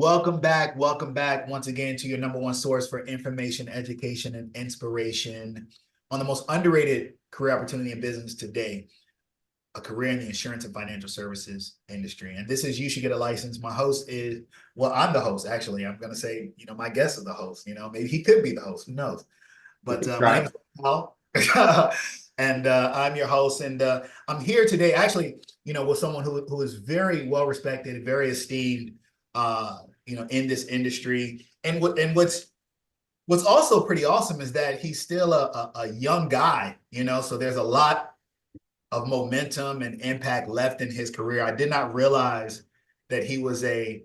Welcome back once again to your number one source for information, education, and inspiration on the most underrated career opportunity in business today, a career in the insurance and financial services industry. And this is You Should Get a License. My host is, well, I'm the host, actually. I'm going to say, my guest is the host. Maybe he could be the host. Who knows? But my name is Paul. And I'm your host. And I'm here today, actually, with someone who is very well respected, very esteemed, in this industry. And what's also pretty awesome is that he's still a young guy, so there's a lot of momentum and impact left in his career. I did not realize that he was a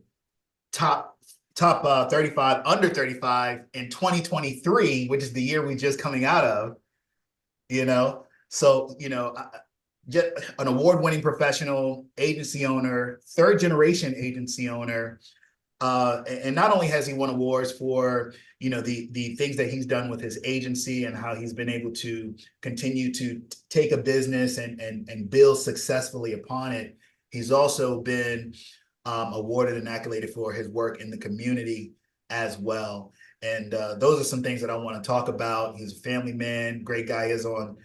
top 35, under 35 in 2023, which is the year we just coming out of, So, an award-winning professional, agency owner, third-generation agency owner. And not only has he won awards for, the things that he's done with his agency and how he's been able to continue to take a business and build successfully upon it, he's also been awarded and accoladed for his work in the community as well. And those are some things that I want to talk about. He's a family man, great guy. Is on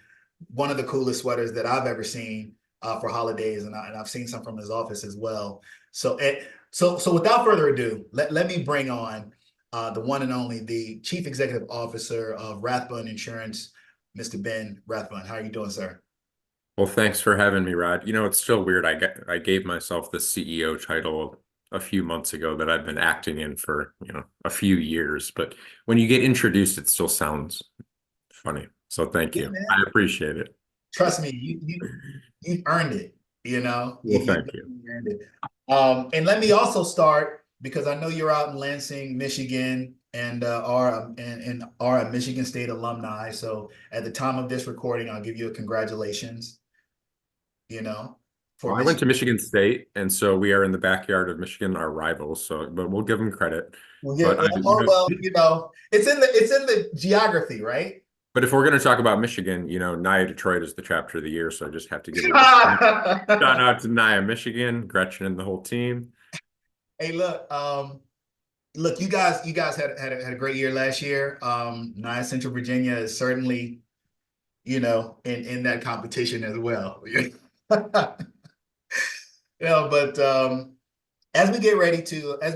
one of the coolest sweaters that I've ever seen for holidays, and I've seen some from his office as well. So without further ado, let me bring on the one and only, the Chief Executive Officer of Rathbun Insurance, Mr. Ben Rathbun. How are you doing, sir? Well, thanks for having me, Rod. It's still weird. I gave myself the CEO title a few months ago that I've been acting in for, a few years. But when you get introduced, it still sounds funny. So thank Yeah, you. man. I appreciate it. Trust me, you've earned it. Well, You thank you. definitely earned it. And let me also start, because I know you're out in Lansing, Michigan, and are a Michigan State alumni. So at the time of this recording, I'll give you a congratulations. For Well, I went to Michigan. Michigan State, and so we are in the backyard of Michigan, our rivals. So, but we'll give them credit. Well, yeah, But I, well, it's in the geography, right? but if we're going to talk about Michigan, Nia Detroit is the chapter of the year. So I just have to give a shout out to Nia, Michigan, Gretchen, and the whole team. Hey, look, you guys had a great year last year. Nia Central Virginia is certainly, in that competition as well. But as we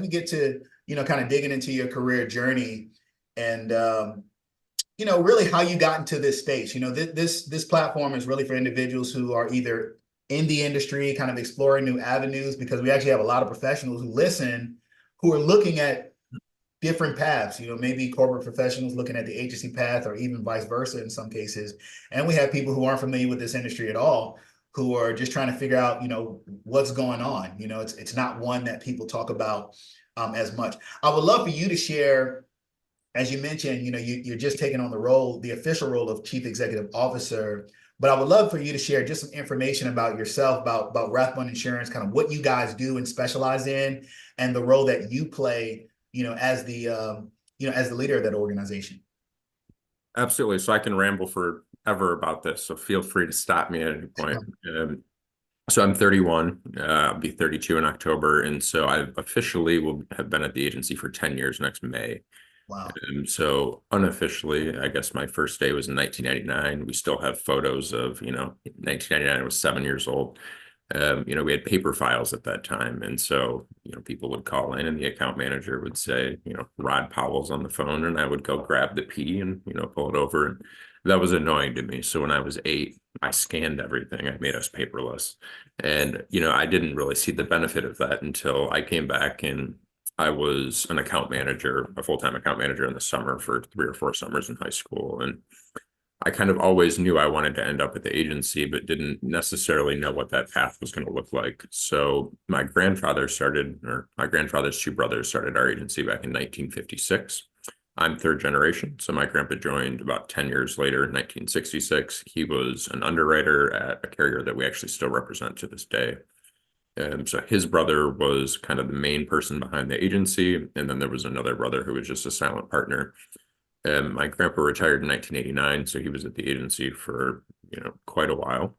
get to, kind of digging into your career journey and really how you got into this space. This platform is really for individuals who are either in the industry, kind of exploring new avenues, because we actually have a lot of professionals who listen, who are looking at different paths, maybe corporate professionals looking at the agency path, or even vice versa in some cases. And we have people who aren't familiar with this industry at all, who are just trying to figure out, what's going on. It's not one that people talk about as much. I would love for you to share, as you mentioned, you're just taking on the official role of Chief Executive Officer. But I would love for you to share just some information about yourself, about Rathbun Insurance, kind of what you guys do and specialize in, and the role that you play, as the leader of that organization. Absolutely. So I can ramble forever about this. So feel free to stop me at any point. So I'm 31, I'll be 32 in October. And so I officially will have been at the agency for 10 years next May. Wow. So unofficially, I guess my first day was in 1999. We still have photos of, 1999, I was 7 years old. We had paper files at that time. And so, people would call in and the account manager would say, Rod Powell's on the phone, and I would go grab the P and, pull it over. And that was annoying to me. So when I was 8, I scanned everything. I made us paperless. And, I didn't really see the benefit of that until I came back and I was an account manager, a full-time account manager in the summer for 3 or 4 summers in high school. And I kind of always knew I wanted to end up at the agency, but didn't necessarily know what that path was going to look like. So my grandfather's 2 brothers started our agency back in 1956. I'm third generation. So my grandpa joined about 10 years later in 1966. He was an underwriter at a carrier that we actually still represent to this day. And so his brother was kind of the main person behind the agency. And then there was another brother who was just a silent partner. My grandpa retired in 1989, so he was at the agency for, quite a while.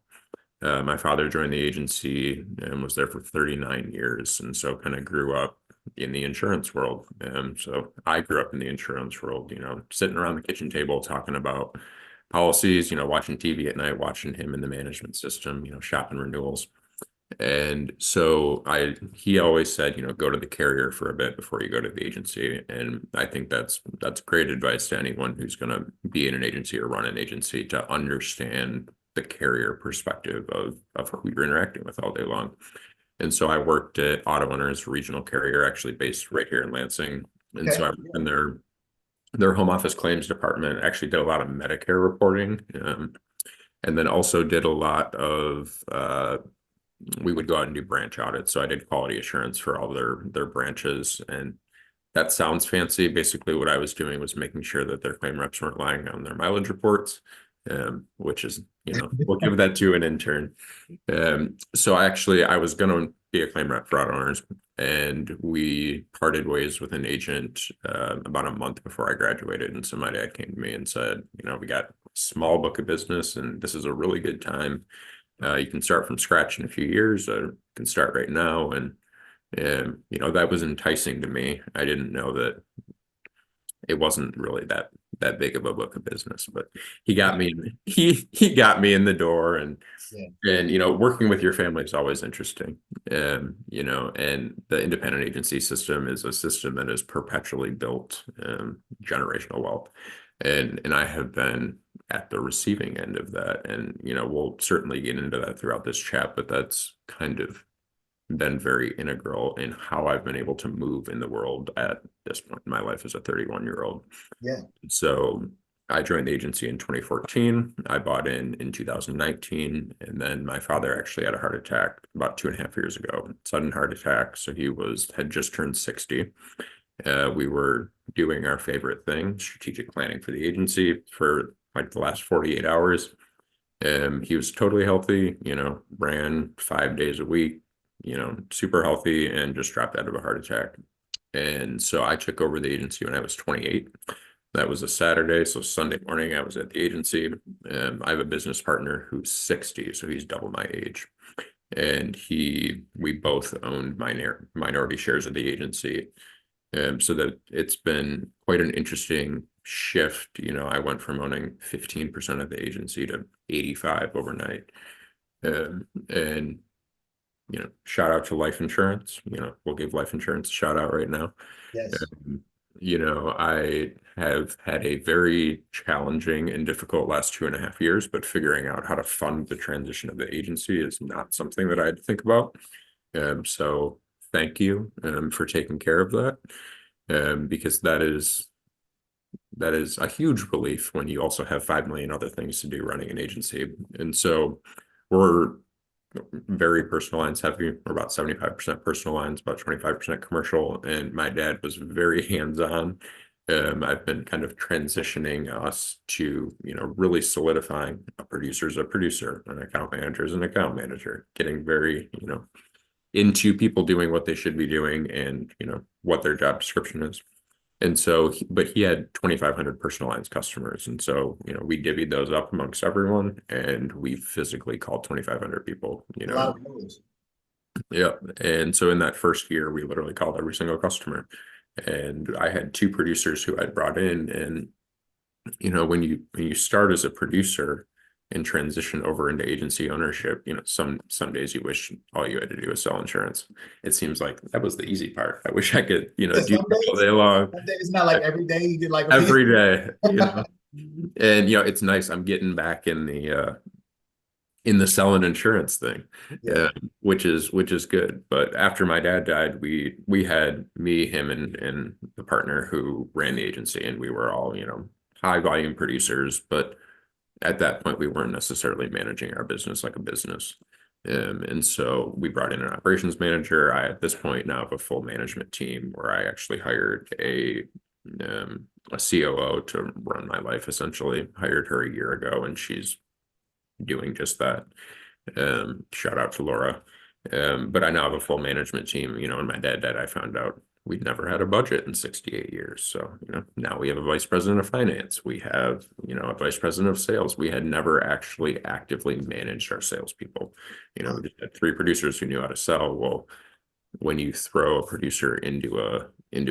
My father joined the agency and was there for 39 years. And so kind of grew up, in the insurance world. So I grew up in the insurance world, sitting around the kitchen table talking about policies, watching TV at night, watching him in the management system, shopping renewals. And so he always said, go to the carrier for a bit before you go to the agency. And I think that's great advice to anyone who's going to be in an agency or run an agency, to understand the carrier perspective of who you're interacting with all day long. And so I worked at Auto Owners, regional carrier, actually based right here in Lansing. And so Okay. I worked in their home office claims department, actually did a lot of Medicare reporting, and then also did a lot of we would go out and do branch audits. So I did quality assurance for all their branches. And that sounds fancy. Basically, what I was doing was making sure that their claim reps weren't lying on their mileage reports, which is, we'll give that to an intern. So I was going to be a claim rep for auto owners, and we parted ways with an agent about a month before I graduated. And so my dad came to me and said, we got a small book of business, and this is a really good time. You can start from scratch in a few years, or you can start right now. And that was enticing to me. I didn't know that it wasn't really that big of a book of business, but he got me he got me in the door. And Yeah. working with your family is always interesting. And the independent agency system is a system that is perpetually built generational wealth. And I have been at the receiving end of that. And we'll certainly get into that throughout this chat, but that's kind of been very integral in how I've been able to move in the world at this point in my life as a 31-year-old. Yeah. So I joined the agency in 2014. I bought in 2019, and then my father actually had a heart attack about 2.5 years ago, sudden heart attack. So he had just turned 60. We were doing our favorite thing, strategic planning for the agency, for like the last 48 hours. He was totally healthy, ran 5 days a week, super healthy, and just dropped out of a heart attack. And so I took over the agency when I was 28. That was a Saturday. So Sunday morning, I was at the agency. I have a business partner who's 60, so he's double my age. And we both owned minority shares of the agency. So that it's been quite an interesting shift. I went from owning 15% of the agency to 85 overnight. And shout out to life insurance. We'll give life insurance a shout out right now. Yes. Um, I have had a very challenging and difficult last 2.5 years, but figuring out how to fund the transition of the agency is not something that I had to think about. So thank you for taking care of that, because that is a huge relief when you also have 5 million other things to do running an agency. And so we're very personal lines heavy. We're about 75% personal lines, about 25% commercial. And my dad was very hands-on. I've been kind of transitioning us to, really solidifying a producer's a producer, an account manager is an account manager, getting very, into people doing what they should be doing and, what their job description is. And so, but he had 2,500 personal lines customers. And so, we divvied those up amongst everyone, and we physically called 2,500 people, A lot of those. Yeah. And so in that first year, we literally called every single customer. And I had 2 producers who I'd brought in. And, when you start as a producer and transition over into agency ownership, some days you wish all you had to do was sell insurance. It seems like that was the easy part. I wish I could, Yeah, do that all day long, some days it's not like every day you did like a every day, And it's nice. I'm getting back in the selling insurance thing, Yeah. which is good. But after my dad died, we had me, him, and the partner who ran the agency, and we were all high volume producers. But at that point, we weren't necessarily managing our business like a business. And so we brought in an operations manager. I, at this point, now have a full management team where I actually hired a COO to run my life, essentially. Hired her a year ago, and she's doing just that. Shout out to Laura. But I now have a full management team. When my dad died, I found out we'd never had a budget in 68 years. So, now we have a vice president of finance. We have, a vice president of sales. We had never actually actively managed our salespeople. We just had 3 producers who knew how to sell. Well, when you throw a producer into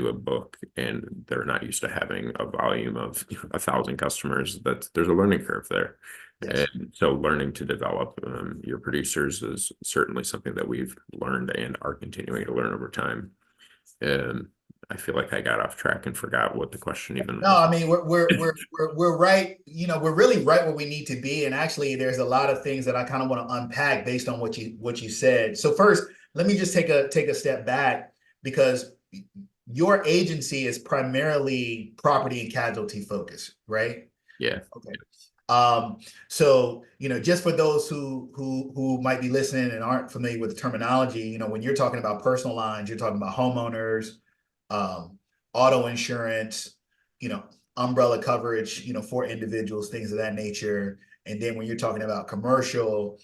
a book and they're not used to having a volume of 1,000 customers, that there's a learning curve there. Yes. And so learning to develop your producers is certainly something that we've learned and are continuing to learn over time. And I feel like I got off track and forgot what the question even No, was. I mean we're right. You know, we're really right where we need to be. And actually, there's a lot of things that I kind of want to unpack based on what you said. So first, let me just take a step back because your agency is primarily property and casualty focused, right? Yeah. Okay. So just for those who might be listening and aren't familiar with the terminology, when you're talking about personal lines, you're talking about homeowners, um, auto insurance, you know, umbrella coverage, for individuals, things of that nature. And then when you're talking about commercial,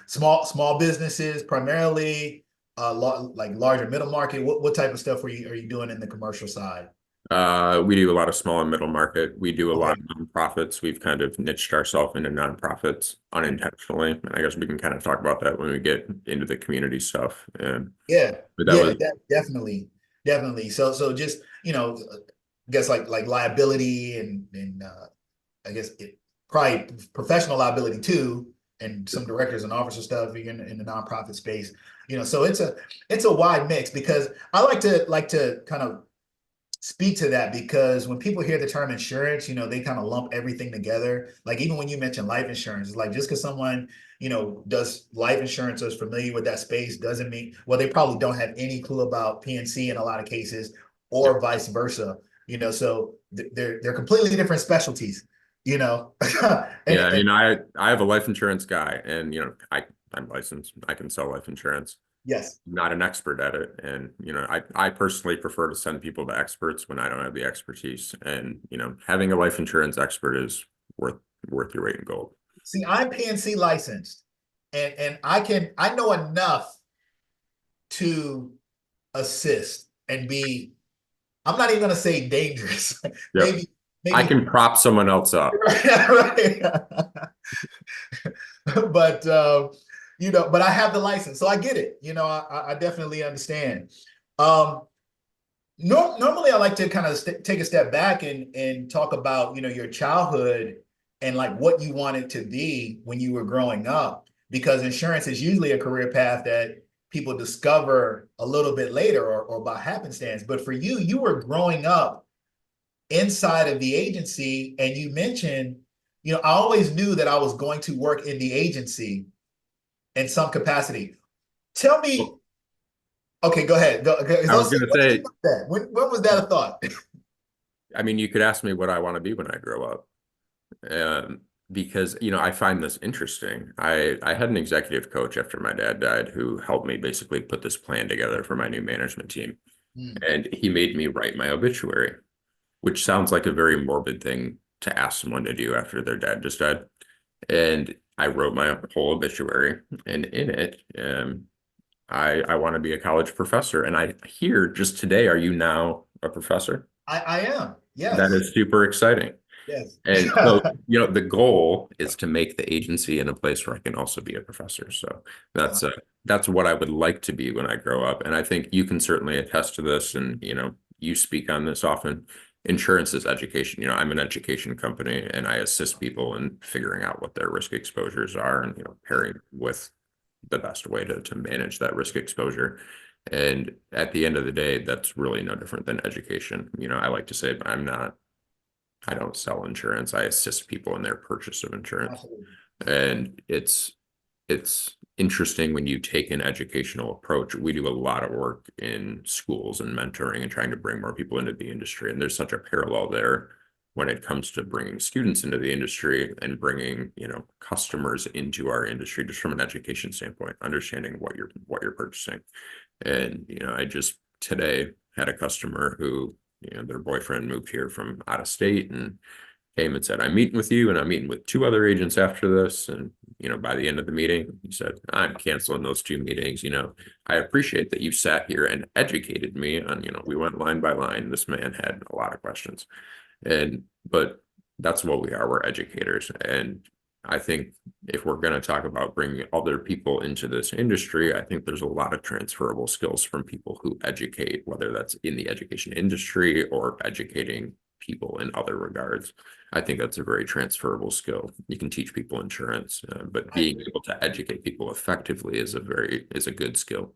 small businesses, primarily, like larger middle market, what type of stuff are you doing in the commercial side? We do a lot of small and middle market. We do a lot Okay. of nonprofits. We've kind of niched ourselves into nonprofits unintentionally. And I guess we can kind of talk about that when we get into the community stuff. And Yeah, but that yeah, was, definitely, definitely. So just I guess like liability and I guess probably professional liability too, and some directors and officer stuff in the nonprofit space. So it's a wide mix because I like to kind of speak to that because when people hear the term insurance, they kind of lump everything together. Like even when you mention life insurance, it's like just because someone, does life insurance or is familiar with that space doesn't mean, well, they probably don't have any clue about PNC in a lot of cases yeah, or vice versa, so they're completely different specialties, you know. and, yeah. I and mean, I have a life insurance guy, and I'm licensed. I can sell life insurance. yes. Not an expert at it, and I personally prefer to send people to experts when I don't have the expertise. And having a life insurance expert is worth your weight in gold. See, I'm PNC licensed and I know enough to assist and be, I'm not even going to say dangerous. Yep. maybe, I maybe, can prop someone else up. right. but, but I have the license. So I get it. I definitely understand. Um, Normally I like to kind of take a step back and talk about, your childhood and like what you wanted to be when you were growing up, because insurance is usually a career path that people discover a little bit later or by happenstance. But for you, you were growing up inside of the agency and you mentioned, I always knew that I was going to work in the agency in some capacity. Tell me, okay, go ahead. Go, okay. I was going to When did you say, know that? When was that a thought? I mean, you could ask me what I want to be when I grow up. Because I find this interesting. I had an executive coach after my dad died who helped me basically put this plan together for my new management team. Hmm. And he made me write my obituary, which sounds like a very morbid thing to ask someone to do after their dad just died. And I wrote my whole obituary, and in it, I want to be a college professor. And I hear just today, are you now a professor? I am. That Yes. is super exciting. Yes. And so, the goal is to make the agency in a place where I can also be a professor. So Uh, that's what I would like to be when I grow up. And I think you can certainly attest to this. And you speak on this often. Insurance is education. I'm an education company, and I assist people in figuring out what their risk exposures are, and pairing with the best way to manage that risk exposure. And at the end of the day, that's really no different than education. I like to say I don't sell insurance. I assist people in their purchase of insurance. Absolutely. And it's interesting when you take an educational approach. We do a lot of work in schools and mentoring and trying to bring more people into the industry. And there's such a parallel there when it comes to bringing students into the industry and bringing, customers into our industry, just from an education standpoint, understanding what you're purchasing. And, I just today had a customer who, their boyfriend moved here from out of state and came and said, I'm meeting with you and I'm meeting with two other agents after this. And, by the end of the meeting, he said, I'm canceling those two meetings. I appreciate that you sat here and educated me on, we went line by line. This man had a lot of questions. But that's what we are. We're educators. And I think if we're going to talk about bringing other people into this industry, I think there's a lot of transferable skills from people who educate, whether that's in the education industry or educating people in other regards. I think that's a very transferable skill. You can teach people insurance, but I being agree. able to educate people effectively is a good skill.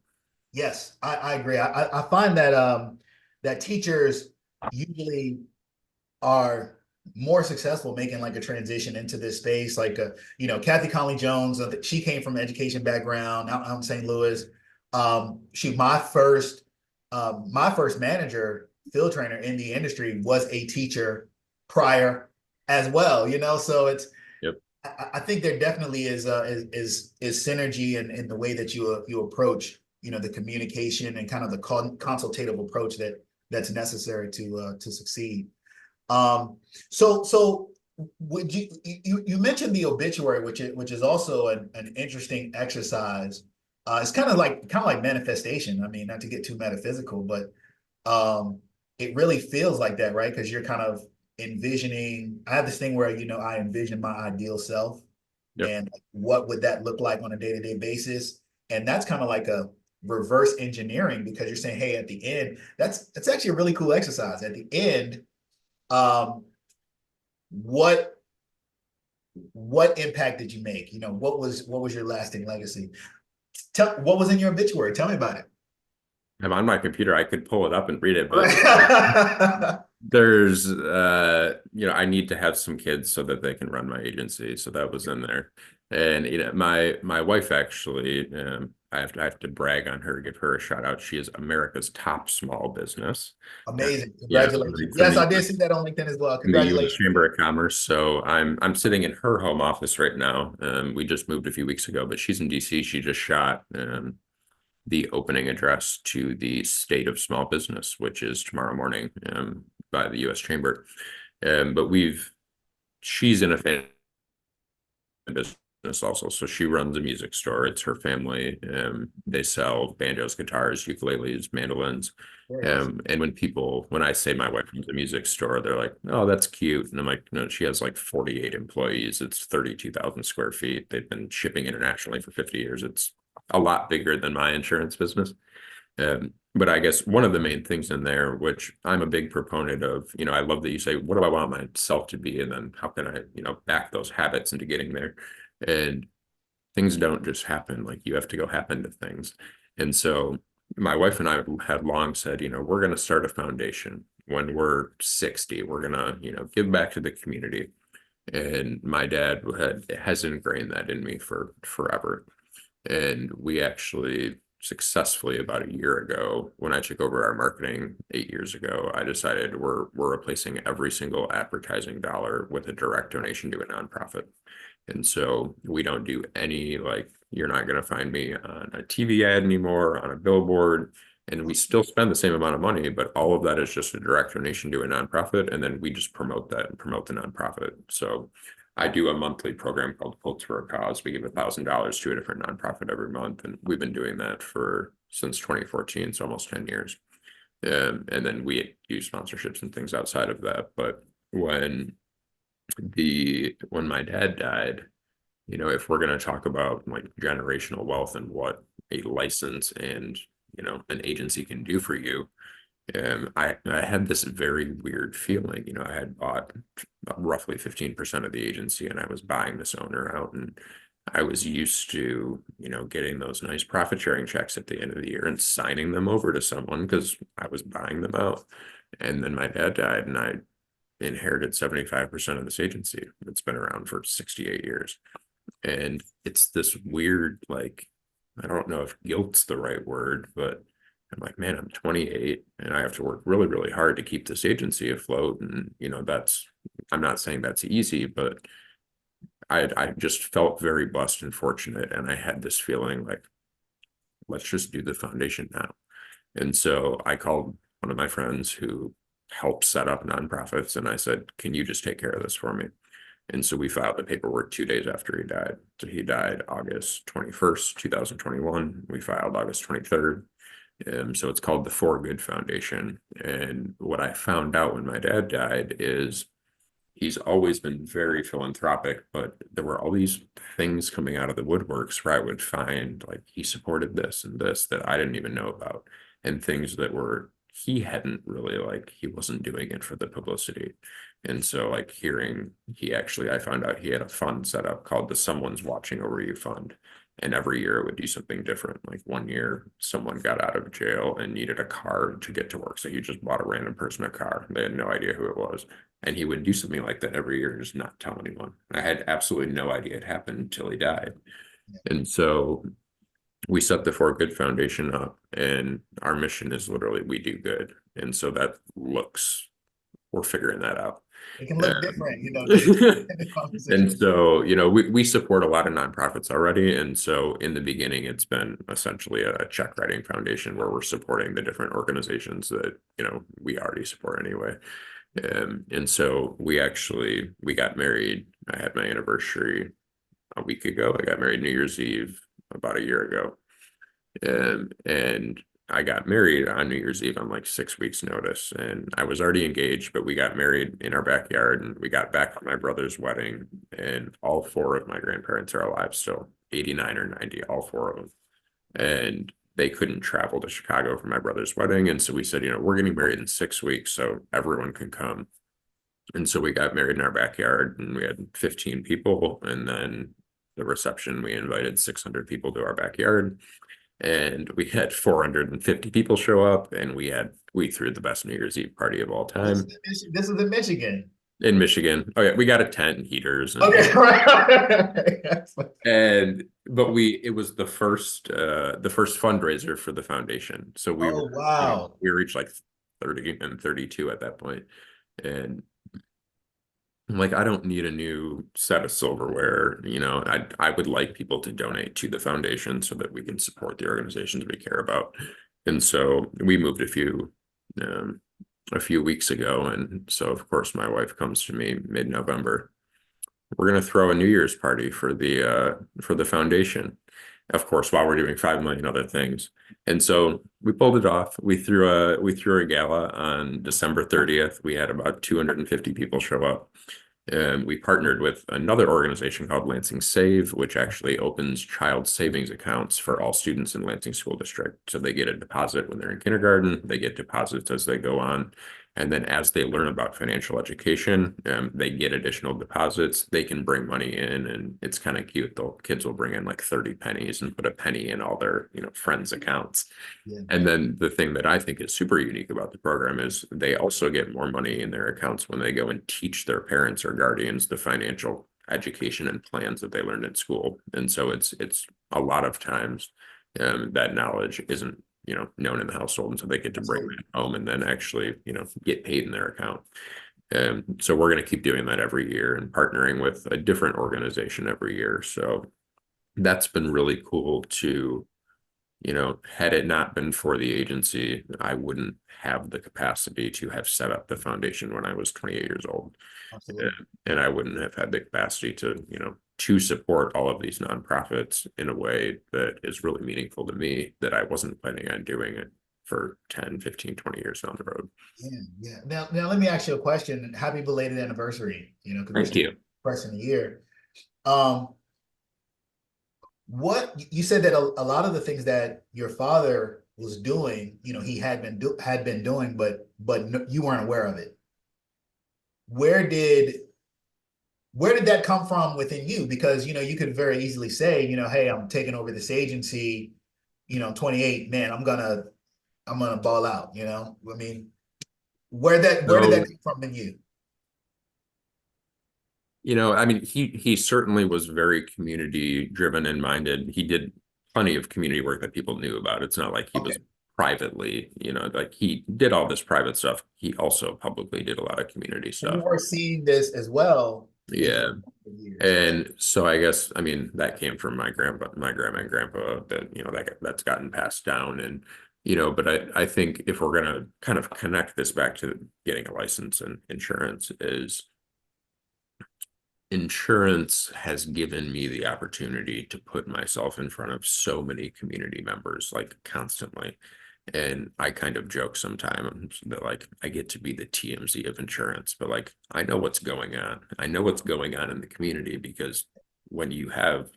Yes, I agree. I find that that teachers usually are more successful making like a transition into this space. Like, Kathy Conley Jones, she came from an education background out in St. Louis. She my first manager, field trainer in the industry, was a teacher prior as well. So Yep. I think there definitely is synergy in the way that you approach the communication and kind of the consultative approach that's necessary to succeed. Um, so would you mentioned the obituary, which is also an interesting exercise. It's kind of like manifestation. I mean, not to get too metaphysical, but um, it really feels like that, right? Because you're kind of envisioning. I have this thing where I envision my ideal self, Yep. and what would that look like on a day-to-day basis, and that's kind of like a reverse engineering because you're saying, hey, at the end, that's actually a really cool exercise. At the end, um, what what impact did you make? What was your lasting legacy? Tell what was in your obituary. Tell me about it. I'm on my computer. I could pull it up and read it, but Right. there's I need to have some kids so that they can run my agency. So that was in there. And my wife actually, I have to brag on her, give her a shout out. She is America's top small business. Uh, Amazing. yeah, Congratulations. from Yes, the I did see that on LinkedIn as well. from the U.S. Congratulations. Chamber of Commerce. So I'm sitting in her home office right now. We just moved a few weeks ago, but she's in DC. She just shot the opening address to the State of Small Business, which is tomorrow morning by the U.S. Chamber. But she's in a fan business also. So she runs a music store. It's her family. They sell banjos, guitars, ukuleles, mandolins. Very nice. And when I say my wife runs a music store, they're like, "Oh, that's cute." And I'm like, "No, she has like 48 employees. It's 32,000 square feet. They've been shipping internationally for 50 years. It's a lot bigger than my insurance business." But I guess one of the main things in there, which I'm a big proponent of, I love that you say, what do I want myself to be? And then how can I, back those habits into getting there? And things don't just happen. Like you have to go happen to things. And so my wife and I had long said, we're going to start a foundation. When we're 60, we're going to, give back to the community. And my dad has ingrained that in me for forever. And we actually successfully about a year ago, when I took over our marketing 8 years ago, I decided we're replacing every single advertising dollar with a direct donation to a nonprofit. And so we don't do any, like, you're not going to find me on a TV ad anymore, on a billboard. And we still spend the same amount of money, but all of that is just a direct donation to a nonprofit. And then we just promote that and promote the nonprofit. So I do a monthly program called Quilts for a Cause. We give $1,000 to a different nonprofit every month. And we've been doing that since 2014, so almost 10 years. And then we do sponsorships and things outside of that. But when my dad died, if we're going to talk about like generational wealth and what a license and an agency can do for you, I had this very weird feeling. I had bought roughly 15% of the agency, and I was buying this owner out, and I was used to getting those nice profit sharing checks at the end of the year and signing them over to someone because I was buying them out. And then my dad died, and I inherited 75% of this agency. It's been around for 68 years. And it's this weird, like, I don't know if guilt's the right word, but I'm like, man, I'm 28 and I have to work really, really hard to keep this agency afloat. And, I'm not saying that's easy, but I just felt very blessed and fortunate. And I had this feeling like, let's just do the foundation now. And so I called one of my friends who helps set up nonprofits, and I said, can you just take care of this for me? And so we filed the paperwork 2 days after he died. So he died August 21st, 2021. We filed August 23rd. So it's called the For Good Foundation. And what I found out when my dad died is he's always been very philanthropic, but there were all these things coming out of the woodworks where I would find like he supported this and this that I didn't even know about, and things that were he hadn't really like he wasn't doing it for the publicity. And so like hearing he actually I found out he had a fund set up called the Someone's Watching Over You Fund. And every year it would do something different. Like one year, someone got out of jail and needed a car to get to work. So he just bought a random person a car. They had no idea who it was. And he would do something like that every year, just not tell anyone. I had absolutely no idea it happened until he died. And so we set the For Good Foundation up, and our mission is literally we do good. And so that looks, we're figuring that out. It can look different, just in the And conversation. so, we support a lot of nonprofits already. And so in the beginning, it's been essentially a check writing foundation where we're supporting the different organizations that, we already support anyway. And so we got married. I had my anniversary a week ago. I got married New Year's Eve about a year ago. And I got married on New Year's Eve on like 6 weeks notice, and I was already engaged, but we got married in our backyard, and we got back from my brother's wedding, and all four of my grandparents are alive still, 89 or 90, all four of them. And they couldn't travel to Chicago for my brother's wedding. And so we said, we're getting married in 6 weeks, so everyone can come. And so we got married in our backyard, and we had 15 people. And then the reception, we invited 600 people to our backyard, and we had 450 people show up, and we threw the best New Year's Eve party of all This time is in Michigan. in Michigan. Oh yeah, we got a tent and heaters Okay, right. but it was the first fundraiser for the foundation. So Oh, wow. we reached like 30 and 32 at that point. And I'm like, I don't need a new set of silverware. I would like people to donate to the foundation so that we can support the organizations we care about. And so we moved a few weeks ago. And so of course my wife comes to me mid-November. We're going to throw a New Year's party for the foundation, of course, while we're doing 5 million other things. And so we pulled it off. We threw a gala on December 30th. We had about 250 people show up. And we partnered with another organization called Lansing Save, which actually opens child savings accounts for all students in Lansing School District. So they get a deposit when they're in kindergarten, they get deposits as they go on. And then as they learn about financial education, they get additional deposits. They can bring money in, and it's kind of cute. The kids will bring in like 30 pennies and put a penny in all their, friends' accounts. Yeah. And then the thing that I think is super unique about the program is they also get more money in their accounts when they go and teach their parents or guardians the financial education and plans that they learned in school. And so it's a lot of times that knowledge isn't known in the household, and so they get to bring Absolutely. it home and then actually get paid in their account. So we're going to keep doing that every year and partnering with a different organization every year. So that's been really cool to had it not been for the agency, I wouldn't have the capacity to have set up the foundation when I was 28 years old. Absolutely. And I wouldn't have had the capacity to support all of these nonprofits in a way that is really meaningful to me, that I wasn't planning on doing it for 10, 15, 20 years down the road. Yeah, yeah. Now let me ask you a question. Happy belated anniversary, because we're Thank you. pressing the year. Um, what you said that a lot of the things that your father was doing, he had been doing, but you weren't aware of it. Where did that come from within you? Because you could very easily say, hey, I'm taking over this agency, 28, man, I'm gonna ball out, I mean, where did that So, come from in you? I mean, he certainly was very community driven and minded. He did plenty of community work that people knew about. It's not like he Okay. was privately, like he did all this private stuff. He also publicly did a lot of community And you stuff. were seeing this as well in Yeah. for years. And so I guess, I mean, that came from my grandma and grandpa, that, that's gotten passed down. And, but I think if we're going to kind of connect this back to getting a license in insurance, is insurance has given me the opportunity to put myself in front of so many community members, like constantly. And I kind of joke sometimes that like I get to be the TMZ of insurance, but like I know what's going on. I know what's going on in the community because when you have,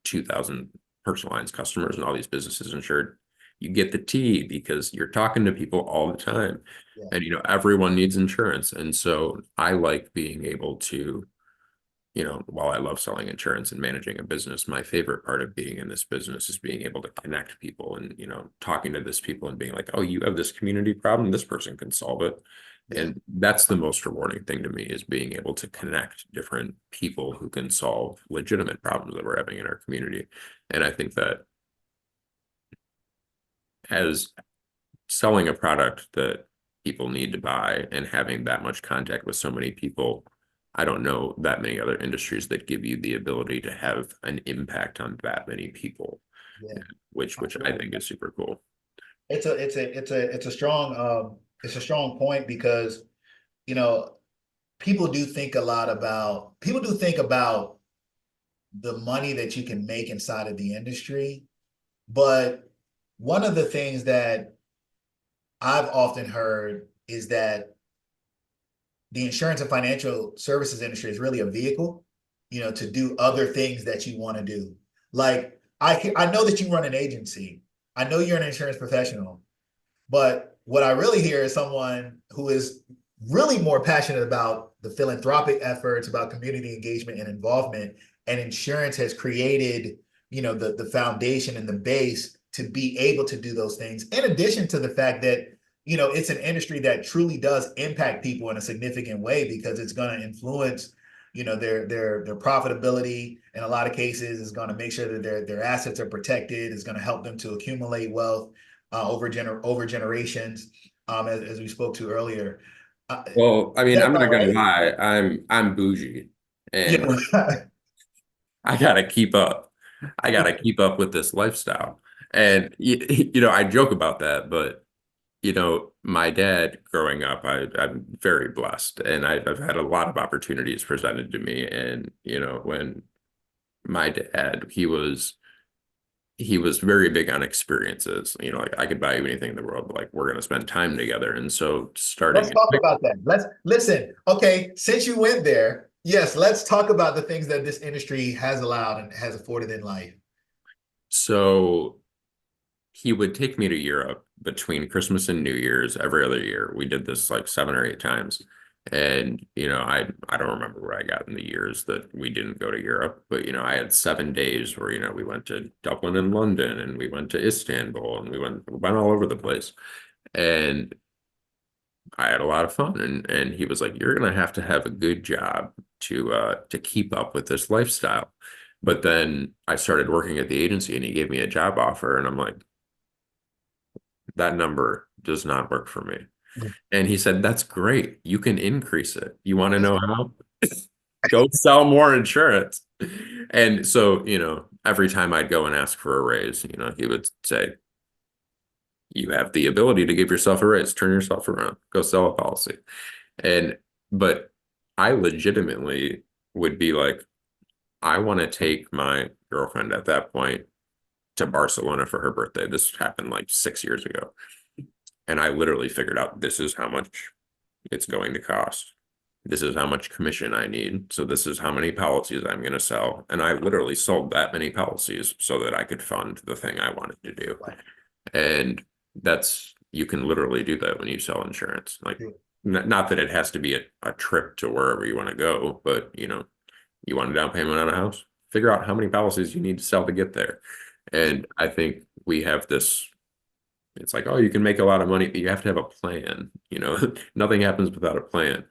2,000 personal lines customers and all these businesses insured, you get the tea because you're talking to people all the time. Yeah, And everyone needs insurance. And so I like being able to, while I love selling insurance and managing a business, my favorite part of being in this business is being able to connect people and, talking to this people and being like, oh, you have this community problem, this person can solve it. yeah, And that's the most rewarding thing to me is being able to connect different people who can solve legitimate problems that we're having in our community. And I think that as selling a product that people need to buy and having that much contact with so many people, I don't know that many other industries that give you the ability to have an impact on that many people, yeah. which I think is super cool. It's a strong it's a strong point because you know people do think about the money that you can make inside of the industry, but one of the things that I've often heard is that the insurance and financial services industry is really a vehicle, to do other things that you want to do. Like I know that you run an agency. I know you're an insurance professional, but what I really hear is someone who is really more passionate about the philanthropic efforts, about community engagement and involvement. And insurance has created, the foundation and the base to be able to do those things. In addition to the fact that, it's an industry that truly does impact people in a significant way because it's going to influence, their profitability in a lot of cases is going to make sure that their assets are protected, is going to help them to accumulate wealth over generations, as we spoke to earlier. Is Well, I mean, that I'm not about gonna right? lie, I'm bougie and Yeah. I gotta keep up. I gotta keep up with this lifestyle. And I joke about that, but my dad growing up, I'm very blessed and I've had a lot of opportunities presented to me. And, when my dad, he was very big on experiences, like I could buy you anything in the world, but like we're going to spend time together. And so Let's starting, talk about that. Let's listen. Okay, since you went there, yes, let's talk about the things that this industry has allowed and has afforded in life. so he would take me to Europe between Christmas and New Year's every other year. We did this like 7 or 8 times. And, I don't remember where I got in the years that we didn't go to Europe, but, I had 7 days where, we went to Dublin and London and we went to Istanbul and we went all over the place. And I had a lot of fun. And he was like, you're going to have a good job to keep up with this lifestyle. But then I started working at the agency and he gave me a job offer and I'm like, that number does not work for me. And he said, that's great. You can increase it. You want to know how? Go sell more insurance. And so, every time I'd go and ask for a raise, he would say, you have the ability to give yourself a raise, turn yourself around, go sell a policy. But I legitimately would be like, I want to take my girlfriend at that point to Barcelona for her birthday. This happened like 6 years ago. And I literally figured out this is how much it's going to cost. This is how much commission I need. So this is how many policies I'm going to sell. And I literally sold that many policies so that I could fund the thing I wanted to do. And you can literally do that when you sell insurance. Like, not that it has to be a trip to wherever you want to go, but you want a down payment on a house, figure out how many policies you need to sell to get there. And I think we have this, it's like, oh, you can make a lot of money, but you have to have a plan. Nothing happens without a plan.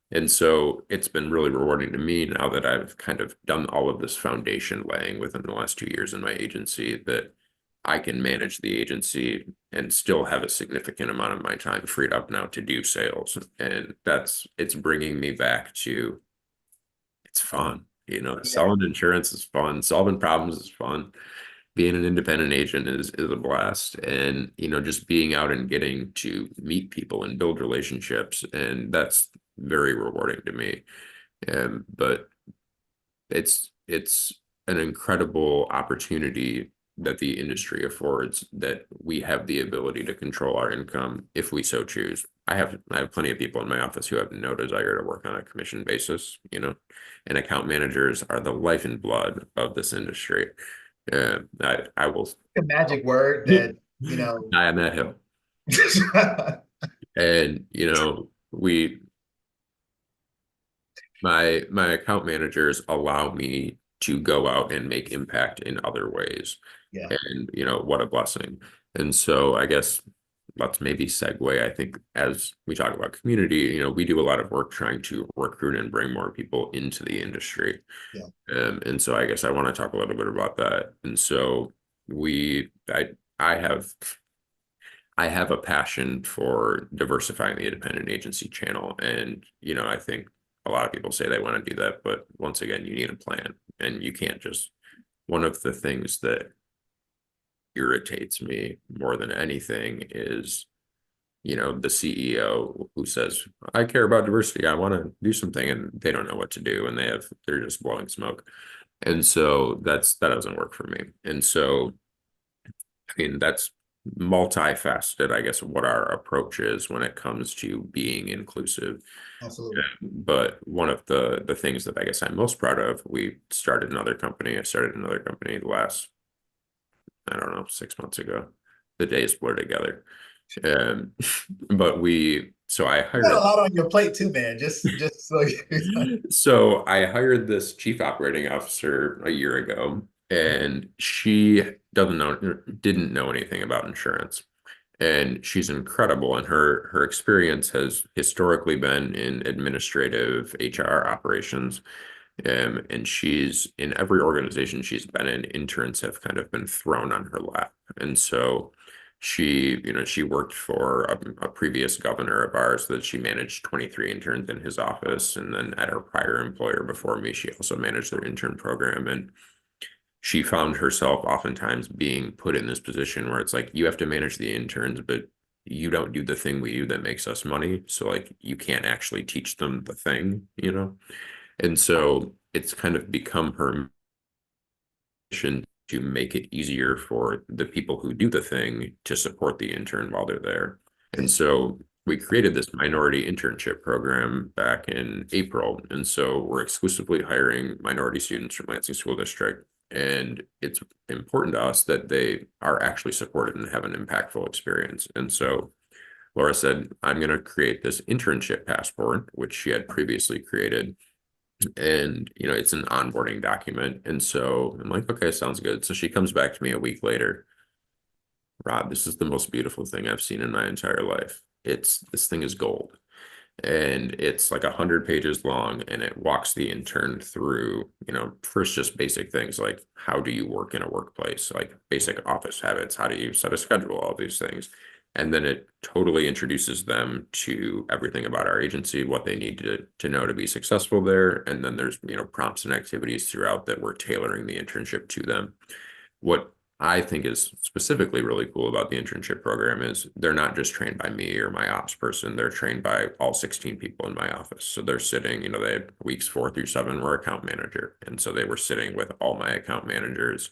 And so it's been really rewarding to me now that I've kind of done all of this foundation laying within the last 2 years in my agency that I can manage the agency and still have a significant amount of my time freed up now to do sales. And it's bringing me back to, it's fun. Yeah, Selling insurance is fun. Solving problems is fun. Being an independent agent is a blast. And, just being out and getting to meet people and build relationships. And that's very rewarding to me. But it's an incredible opportunity that the industry affords, that we have the ability to control our income if we so choose. I have plenty of people in my office who have no desire to work on a commission basis, and account managers are the life and blood of this industry. I will A magic word that, you know. die on that hill. And we my account managers allow me to go out and make impact in other ways. Yeah, And what a blessing. And so I guess let's maybe segue. I think as we talk about community, we do a lot of work trying to recruit and bring more people into the industry. yeah, And so I guess I want to talk a little bit about that. And so we I have I have a passion for diversifying the independent agency channel. And, I think a lot of people say they want to do that, but once again, you need a plan, and you can't just, one of the things that irritates me more than anything is, the CEO who says, I care about diversity, I want to do something, and they don't know what to do, and they're just blowing smoke. And so that doesn't work for me. And so I mean, that's multifaceted, I guess, what our approach is when it comes to being inclusive. absolutely. But one of the things that I guess I'm most proud of, we started another company. I started another company last, I don't know, 6 months ago. The days blur together. Um, but so I You hired got a a lot on your plate too, man. Just so So I hired this chief operating officer a year ago, and she didn't know anything about insurance. And she's incredible, and her experience has historically been in administrative HR operations. And she's in every organization she's been in, interns have kind of been thrown on her lap. And so she worked for a previous governor of ours that she managed 23 interns in his office. And then at her prior employer before me, she also managed their intern program. And she found herself oftentimes being put in this position where it's like, you have to manage the interns, but you don't do the thing we do that makes us money. So like, you can't actually teach them the thing. And so it's kind of become her mission to make it easier for the people who do the thing to support the intern while they're there. yeah, And so we created this minority internship program back in April. And so we're exclusively hiring minority students from Lansing School District. And it's important to us that they are actually supported and have an impactful experience. And so Laura said, I'm going to create this internship passport, which she had previously created, and it's an onboarding document. And so I'm like, okay, sounds good. So she comes back to me a week later. Rob, this is the most beautiful thing I've seen in my entire life. This thing is gold, and it's like 100 pages long, and it walks the intern through, first just basic things like how do you work in a workplace, like basic office habits, how do you set a schedule, all these things. And then it totally introduces them to everything about our agency, what they need to know to be successful there. And then there's, prompts and activities throughout that we're tailoring the internship to them. What I think is specifically really cool about the internship program is they're not just trained by me or my ops person, they're trained by all 16 people in my office. So they're sitting, they had weeks 4 through 7 were account manager. And so they were sitting with all my account managers.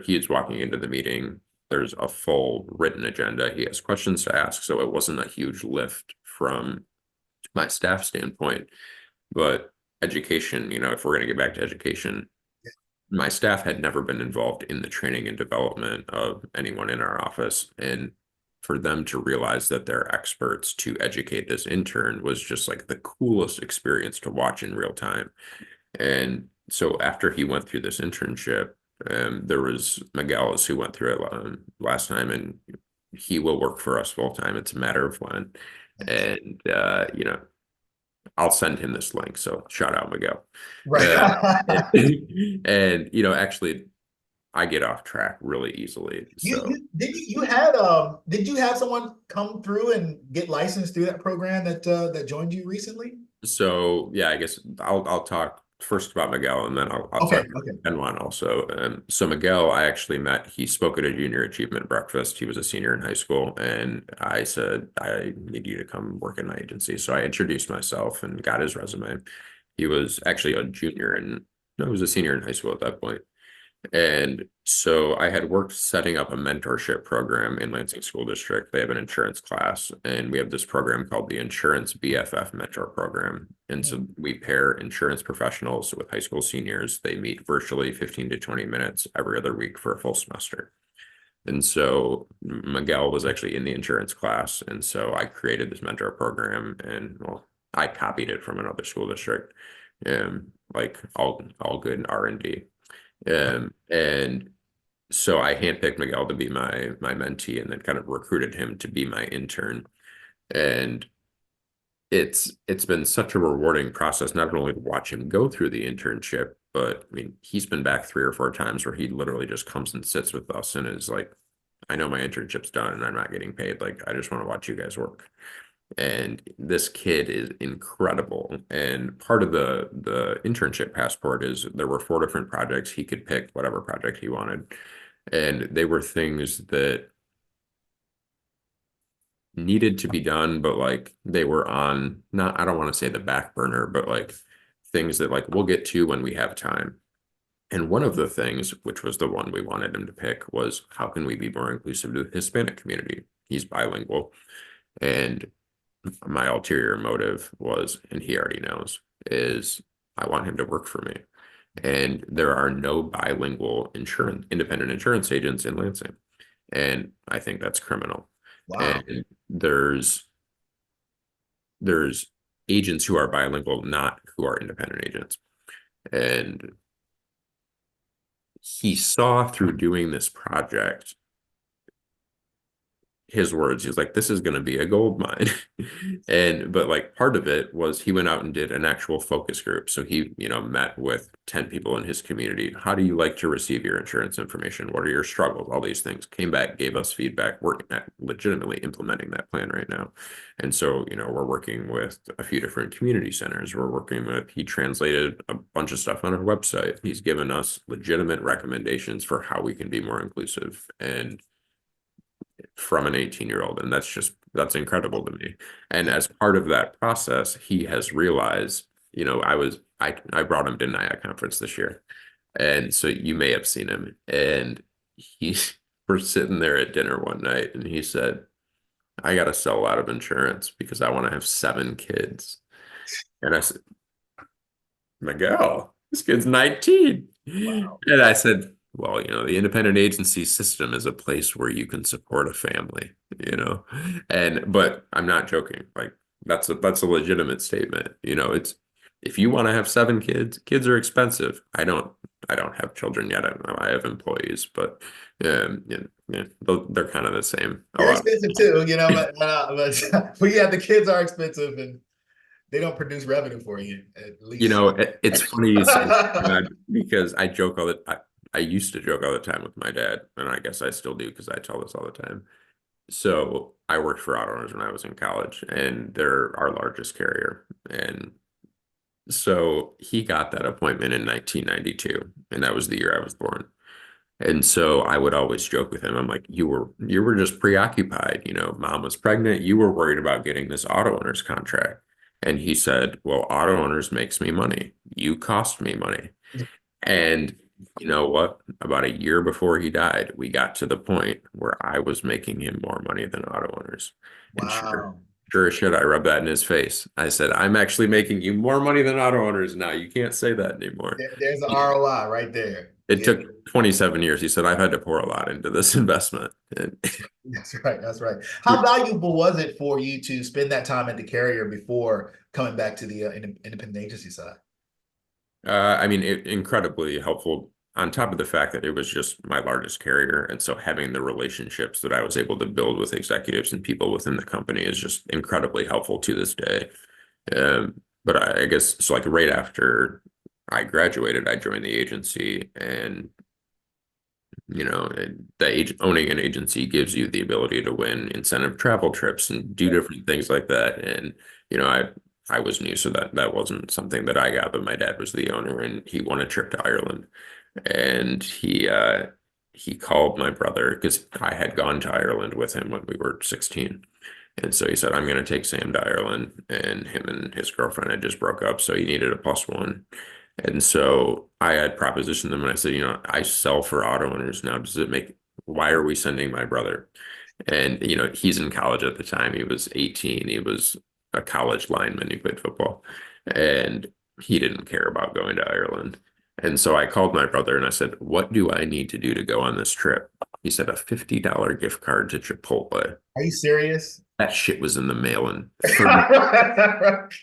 He's walking into the meeting. There's a full written agenda. He has questions to ask. So it wasn't a huge lift from my staff standpoint, but education, if we're going to get back to education, my staff had never been involved in the training and development of anyone in our office. And for them to realize that they're experts to educate this intern was just like the coolest experience to watch in real time. And so after he went through this internship, there was Miguel who went through it last time, and he will work for us full time. It's a matter of when. And I'll send him this link. So shout out Miguel. right. And actually, I get off track really easily. So Did you have someone come through and get licensed through that program that joined you recently? yeah, I guess I'll talk first about Miguel, and then I'll Okay, talk about okay. Benwan also. So Miguel, I actually met. He spoke at a junior achievement breakfast. He was a senior in high school, and I said, I need you to come work in my agency. So I introduced myself and got his resume. He was actually a junior, and no, he was a senior in high school at that point. And so I had worked setting up a mentorship program in Lansing School District. They have an insurance class, and we have this program called the Insurance BFF Mentor Program. And so we pair insurance professionals with high school seniors. They meet virtually 15 to 20 minutes every other week for a full semester. And so Miguel was actually in the insurance class. And so I created this mentor program, and well, I copied it from another school district. Like all good R&D. And so I handpicked Miguel to be my mentee, and then kind of recruited him to be my intern. And it's been such a rewarding process, not only to watch him go through the internship, but I mean, he's been back 3 or 4 times where he literally just comes and sits with us and is like, I know my internship's done and I'm not getting paid. Like, I just want to watch you guys work. And this kid is incredible. And part of the internship passport is there were 4 different projects. He could pick whatever project he wanted. And they were things that needed to be done, but like they were on, not, I don't want to say the back burner, but like things that like we'll get to when we have time. And one of the things, which was the one we wanted him to pick, was how can we be more inclusive to the Hispanic community? He's bilingual. And my ulterior motive was, and he already knows, is I want him to work for me. And there are no bilingual independent insurance agents in Lansing. And I think that's criminal. Wow. And there's agents who are bilingual, not who are independent agents. And he saw through doing this project, his words, he's like, this is going to be a gold mine. But like part of it was he went out and did an actual focus group. So he, met with 10 people in his community. How do you like to receive your insurance information? What are your struggles? All these things. Came back, gave us feedback. We're legitimately implementing that plan right now. And so, we're working with a few different community centers. He translated a bunch of stuff on our website. He's given us legitimate recommendations for how we can be more inclusive. And from an 18-year-old, and that's incredible to me. And as part of that process, he has realized, I brought him to NIA conference this year, and so you may have seen him, and we're sitting there at dinner one night, and he said, I got to sell a lot of insurance because I want to have 7 kids. And I said, Miguel, this kid's 19. Wow. And I said, well, the independent agency system is a place where you can support a family, but I'm not joking. Like that's a legitimate statement. It's if you want to have 7 kids, kids are expensive. I don't have children yet. I have employees, but they're kind of the same. A They're lot. expensive too, but yeah, the kids are expensive and they don't produce revenue for you, at least. It's funny you say that because I used to joke all the time with my dad, and I guess I still do because I tell this all the time. So I worked for auto owners when I was in college, and they're our largest carrier. And so he got that appointment in 1992, and that was the year I was born. And so I would always joke with him. I'm like, you were just preoccupied, mom was pregnant. You were worried about getting this auto owner's contract. And he said, well, auto owners makes me money. You cost me money. And you know what? About a year before he died, we got to the point where I was making him more money than auto owners. And Wow. sure as shit, I rubbed that in his face. I said, I'm actually making you more money than auto owners now. You can't say that anymore. There's the ROI right there. It Yeah, took 27 years. He said, I've had to pour a lot into this investment. And that's right. That's right. How valuable was it for you to spend that time at the carrier before coming back to the independent agency side? I mean, incredibly helpful on top of the fact that it was just my largest carrier. And so having the relationships that I was able to build with executives and people within the company is just incredibly helpful to this day. But I guess so like right after I graduated, I joined the agency, and owning an agency gives you the ability to win incentive travel trips and do different things like that. And I was new, so that wasn't something that I got, but my dad was the owner, and he won a trip to Ireland, and he called my brother because I had gone to Ireland with him when we were 16. And so he said, I'm going to take Sam to Ireland, and him and his girlfriend had just broke up, so he needed a plus one. And so I had propositioned them and I said, I sell for auto owners now. Why are we sending my brother? And, he's in college at the time. He was 18. He was a college lineman. He played football and he didn't care about going to Ireland. And so I called my brother and I said, what do I need to do to go on this trip? He said, a $50 gift card to Chipotle. Are you serious? That shit was in the mail in 30.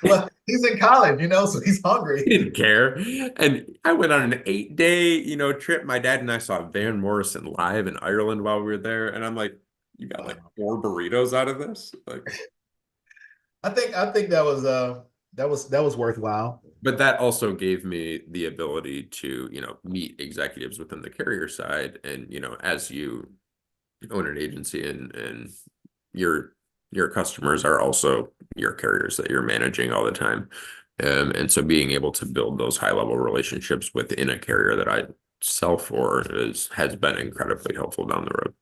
Well, he's in college, so he's hungry. He didn't care. And I went on an 8 day, trip. My dad and I saw Van Morrison live in Ireland while we were there. And I'm like, you got like 4 burritos out of this? Like, I think that was worthwhile. but that also gave me the ability to, meet executives within the carrier side. And, as you own an agency and your your customers are also your carriers that you're managing all the time. And so being able to build those high level relationships within a carrier that I sell for has been incredibly helpful down the road.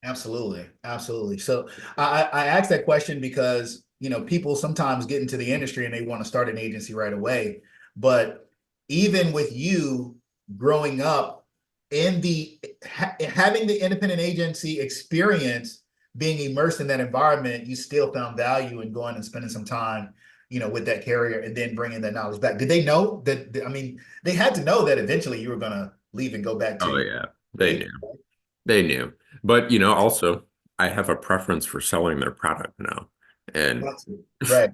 Absolutely, absolutely. So I asked that question because people sometimes get into the industry and they want to start an agency right away. But even with you growing up in having the independent agency experience, being immersed in that environment, you still found value in going and spending some time, with that carrier and then bringing that knowledge back. Did they know that? I mean, they had to know that eventually you were going to leave and go back to Oh your yeah, they knew. agent. They knew. But also I have a preference for selling their product now. And Right.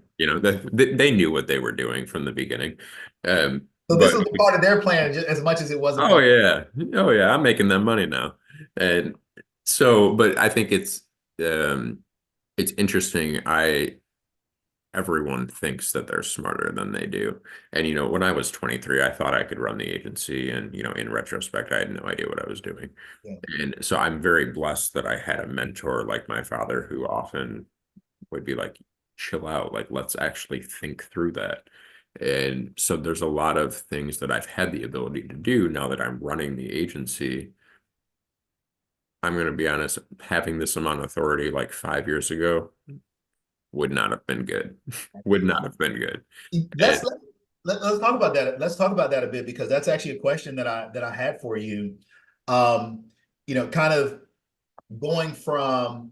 they knew what they were doing from the beginning. So this But was a part of their plan just as much as it was a oh part. yeah. Oh yeah, I'm making them money now. And so, but I think it's interesting. Everyone thinks that they're smarter than they do. And when I was 23, I thought I could run the agency and in retrospect, I had no idea what I was doing. Yeah. And so I'm very blessed that I had a mentor like my father who often would be like, chill out, like let's actually think through that. And so there's a lot of things that I've had the ability to do now that I'm running the agency. I'm going to be honest, having this amount of authority like 5 years ago would not have been good. Would not have been good. Let's And let's talk about that. Let's talk about that a bit because that's actually a question that I had for you. Kind of going from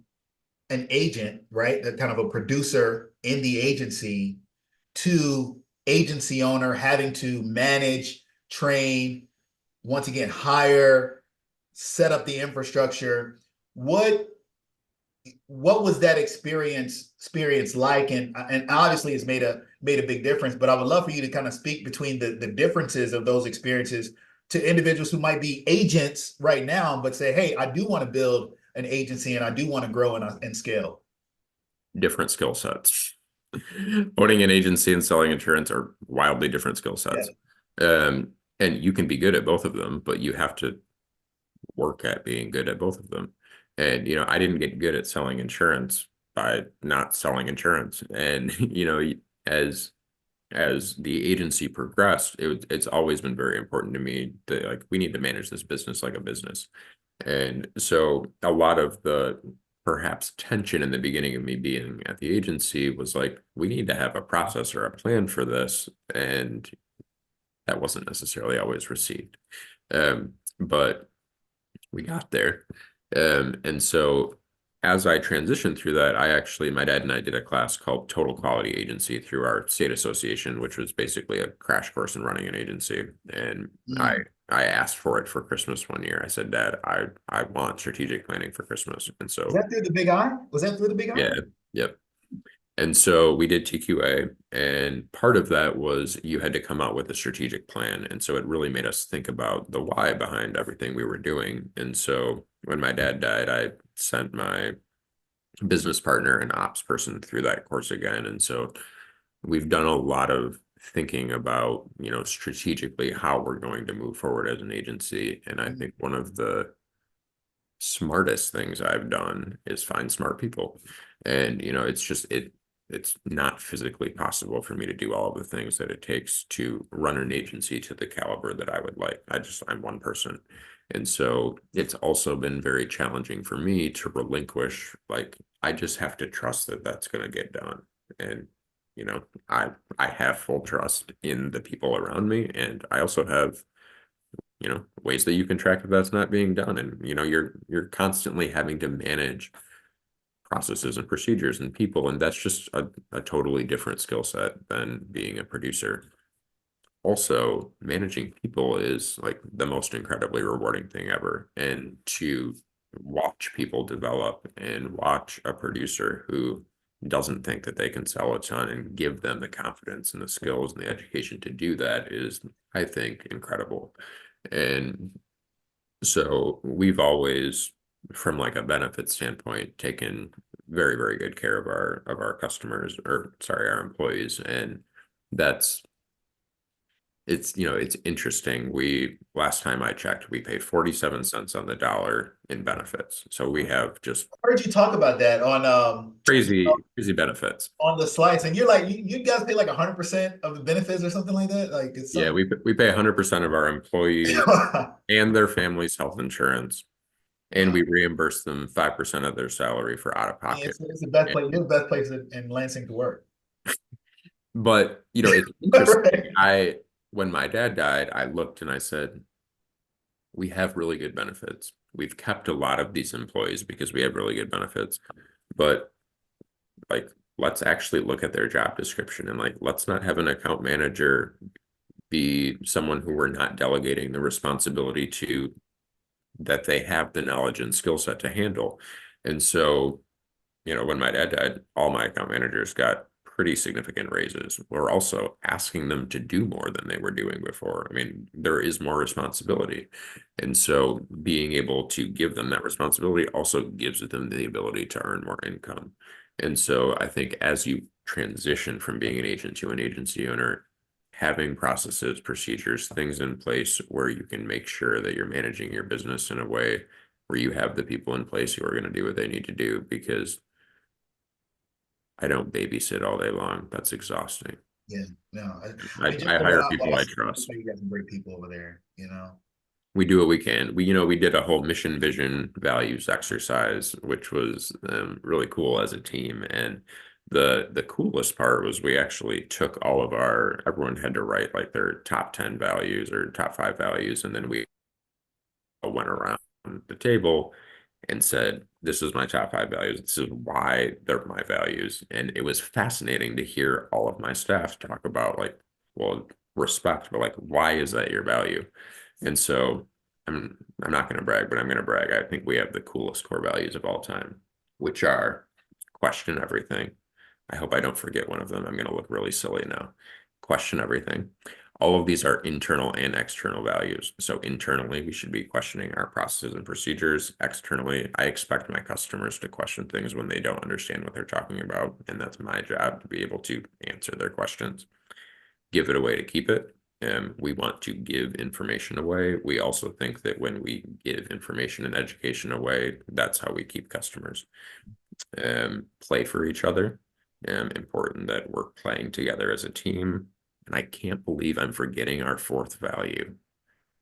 an agent, right? That kind of a producer in the agency to agency owner having to manage, train, once again, hire, set up the infrastructure. What what was that experience like? And obviously it's made a big difference, but I would love for you to kind of speak between the differences of those experiences to individuals who might be agents right now, but say, hey, I do want to build an agency and I do want to grow and scale. different skill sets. Owning an agency and selling insurance are wildly different skill Yeah. sets. And you can be good at both of them, but you have to work at being good at both of them. And I didn't get good at selling insurance by not selling insurance. And as as the agency progressed, it's always been very important to me that like we need to manage this business like a business. And so a lot of the perhaps tension in the beginning of me being at the agency was like, we need to have a process or a plan for this. And that wasn't necessarily always received. But we got there. And so as I transitioned through that, my dad and I did a class called Total Quality Agency through our state association, which was basically a crash course in running an agency. And I Mm. I asked for it for Christmas one year. I said, Dad, I want strategic planning for Christmas. And Was so that through the Big I? Was that through the Big I? yeah, yep. And so we did TQA, and part of that was you had to come out with a strategic plan. And so it really made us think about the why behind everything we were doing. And so when my dad died, I sent my business partner and ops person through that course again. And so we've done a lot of thinking about, strategically how we're going to move forward as an agency. And I think one of the smartest things I've done is find smart people. And, it's not physically possible for me to do all of the things that it takes to run an agency to the caliber that I would like. I'm one person. And so it's also been very challenging for me to relinquish, like, I just have to trust that that's going to get done. And, you know, I have full trust in the people around me, and I also have, you know, ways that you can track if that's not being done. And, you know, you're constantly having to manage processes and procedures and people, and that's just a totally different skill set than being a producer. Also, managing people is like the most incredibly rewarding thing ever. And to watch people develop and watch a producer who doesn't think that they can sell a ton and give them the confidence and the skills and the education to do that is, I think, incredible. And so we've always, from like a benefit standpoint, taken very, very good care of our customers, or sorry, our employees. And that's it's, you know, it's interesting. We last time I checked, we pay 47 cents on the dollar in benefits. So we have just I heard you talk about that on crazy benefits. on the slides, and you're like, you guys pay like 100% of the benefits or something like that. Like it's Yeah, something. we pay 100% of our employees and their families' health insurance, and Wow. we reimburse them 5% of their salary for out of Yeah, pocket. it's the best place. You're the best place in Lansing to work. But, you know, it's interesting. Right. When my dad died, I looked and I said, we have really good benefits. We've kept a lot of these employees because we have really good benefits. But like, let's actually look at their job description, and like, let's not have an account manager be someone who we're not delegating the responsibility to, that they have the knowledge and skill set to handle. And so, you know, when my dad died, all my account managers got pretty significant raises. We're also asking them to do more than they were doing before. I mean, there is more responsibility. And so being able to give them that responsibility also gives them the ability to earn more income. And so I think as you transition from being an agent to an agency owner, having processes, procedures, things in place where you can make sure that you're managing your business in a way where you have the people in place who are going to do what they need to do, because I don't babysit all day long. That's exhausting. Yeah, no. I I, mean, just I from what hire I've people I watched, looks trust. like you got some great people over there. You know. We do what we can. We, you know, we did a whole mission, vision, values exercise, which was really cool as a team. And the coolest part was we actually took all of everyone had to write like their top 10 values or top 5 values, and then we went around the table and said, this is my top 5 values. This is why they're my values. And it was fascinating to hear all of my staff talk about, like, well, respect, but like, why is that your value? And so I'm not going to brag, but I'm going to brag. I think we have the coolest core values of all time, which are question everything. I hope I don't forget one of them. I'm going to look really silly now. Question everything. All of these are internal and external values. So internally, we should be questioning our processes and procedures. Externally, I expect my customers to question things when they don't understand what they're talking about. And that's my job to be able to answer their questions. Give it away to keep it. We want to give information away. We also think that when we give information and education away, that's how we keep customers. Play for each other. Important that we're playing together as a team. And I can't believe I'm forgetting our 4th value.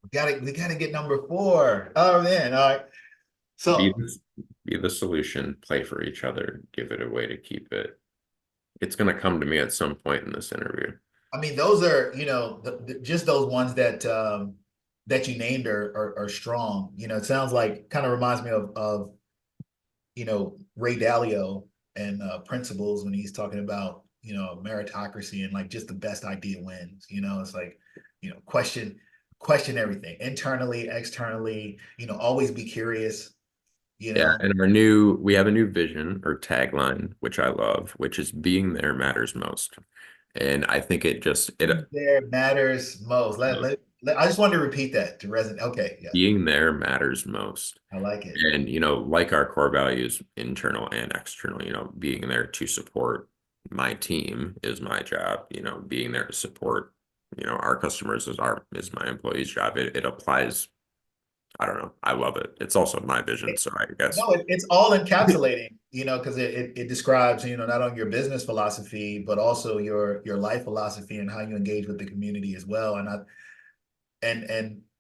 We gotta get number 4. Oh man. All right. Be, So be the solution, play for each other, give it away to keep it. It's going to come to me at some point in this interview. I mean, those are, just those ones that that you named are strong. It sounds like kind of reminds me of Ray Dalio and Principles when he's talking about meritocracy and like just the best idea wins. It's like question everything internally, externally. Always be curious. You Yeah, know, and we have a new vision or tagline, which I love, which is being there matters most. And I think there matters most. I just wanted to repeat that to resonate. Okay, yeah, being there matters most. I like it. And, you know, like our core values, internal and external, you know, being there to support my team is my job, you know, being there to support, you know, our customers is my employee's job. It applies. I don't know. I love it. It's also my vision. So I guess No, it's all encapsulating, because it describes, not only your business philosophy, but also your life philosophy and how you engage with the community as well. And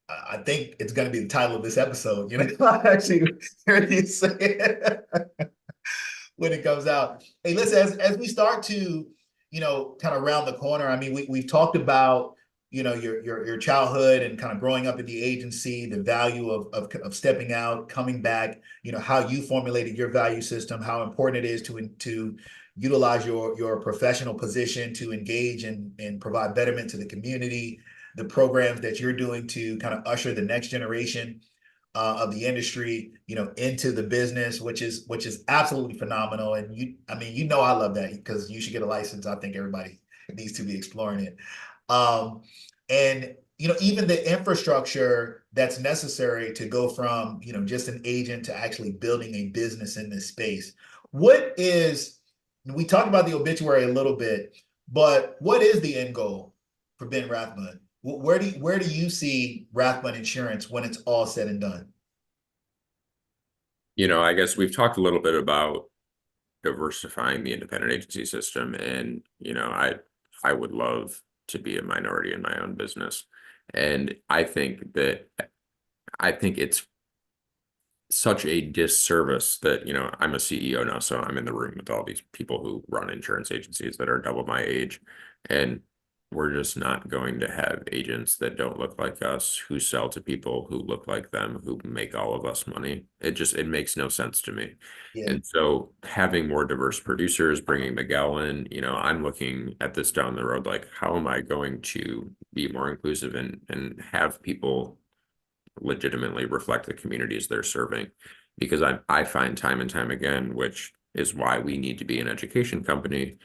I think it's going to be the title of this episode. I actually heard you say it when it comes out. Hey, listen, as we start to, kind of around the corner. I mean, we've talked about, your childhood and kind of growing up at the agency, the value of stepping out, coming back, how you formulated your value system, how important it is to utilize your professional position to engage and provide betterment to the community, the programs that you're doing to kind of usher the next generation of the industry, into the business, which is absolutely phenomenal. And I mean, I love that because you should get a license. I think everybody needs to be exploring it. Um, and even the infrastructure that's necessary to go from just an agent to actually building a business in this space. What is We talked about the obituary a little bit, but what is the end goal for Ben Rathbun? Where do you see Rathbun Insurance when it's all said and done? I guess we've talked a little bit about diversifying the independent agency system, and I would love to be a minority in my own business. And I think it's such a disservice that, I'm a CEO now, so I'm in the room with all these people who run insurance agencies that are double my age. And we're just not going to have agents that don't look like us, who sell to people who look like them, who make all of us money. It makes no sense to me. Yeah, And so having more diverse producers, bringing Miguel in, I'm looking at this down the road, like, how am I going to be more inclusive and have people legitimately reflect the communities they're serving? Because I find time and time again, which is why we need to be an education company,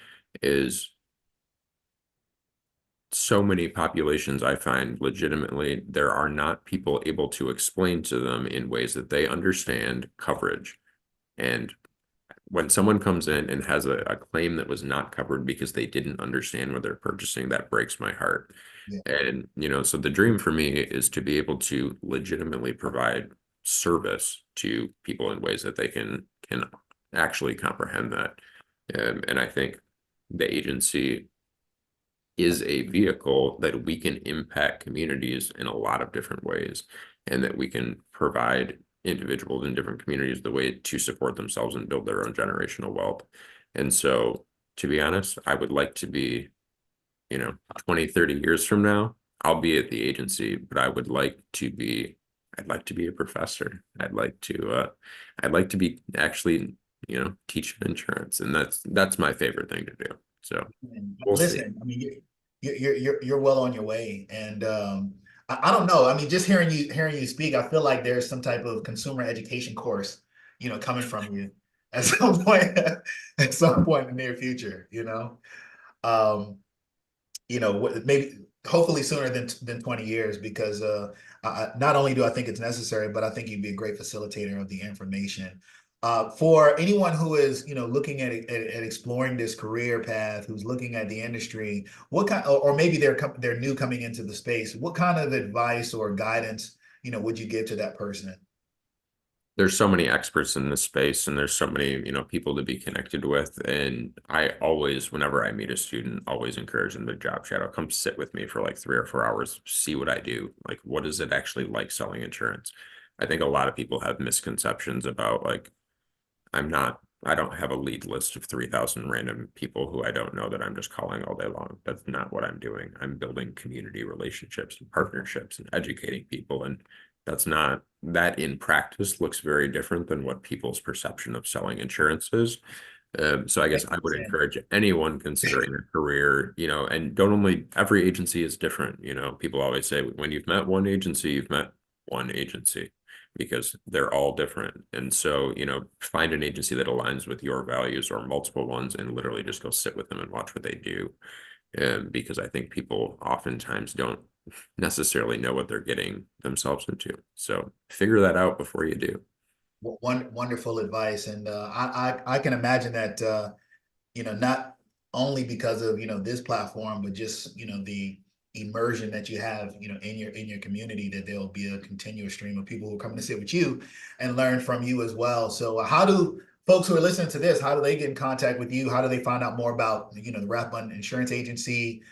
is so many populations I find legitimately there are not people able to explain to them in ways that they understand coverage. And when someone comes in and has a claim that was not covered because they didn't understand what they're purchasing, that breaks my heart. yeah, And, so the dream for me is to be able to legitimately provide service to people in ways that they can actually comprehend that. And I think the agency is a vehicle that we can impact communities in a lot of different ways, and that we can provide individuals in different communities the way to support themselves and build their own generational wealth. And so, to be honest, I would like to be, 20, 30 years from now, I'll be at the agency, but I'd like to be a professor. I'd like to be actually, teaching insurance. And that's my favorite thing to do. So and we'll see. listen, I mean, you're well on your way, and I don't know. I mean, just hearing you speak, I feel like there's some type of consumer education course, coming from you at some point, at some point in the near future. Um, maybe hopefully sooner than 20 years, because not only do I think it's necessary, but I think you'd be a great facilitator of the information. For anyone who is, looking at exploring this career path, who's looking at the industry, what kind, or maybe they're new coming into the space, what kind of advice or guidance, would you give to that person? There's so many experts in this space, and there's so many, people to be connected with. And I always, whenever I meet a student, always encourage them to job shadow. Come sit with me for like 3 or 4 hours, see what I do. Like, what is it actually like selling insurance? I think a lot of people have misconceptions about, like, I don't have a lead list of 3,000 random people who I don't know that I'm just calling all day long. That's not what I'm doing. I'm building community relationships and partnerships and educating people. And that in practice looks very different than what people's perception of selling insurance is. So I guess I would encourage anyone considering a career, and don't only, every agency is different. People always say when you've met one agency, you've met one agency, because they're all different. And so, find an agency that aligns with your values, or multiple ones, and literally just go sit with them and watch what they do. Because I think people oftentimes don't necessarily know what they're getting themselves into. So figure that out before you do. Wonderful advice, and I can imagine that not only because of this platform, but just the immersion that you have in your community, that there'll be a continuous stream of people who are coming to sit with you and learn from you as well. So how do folks who are listening to this, how do they get in contact with you? How do they find out more about the Rathbun Insurance Agency?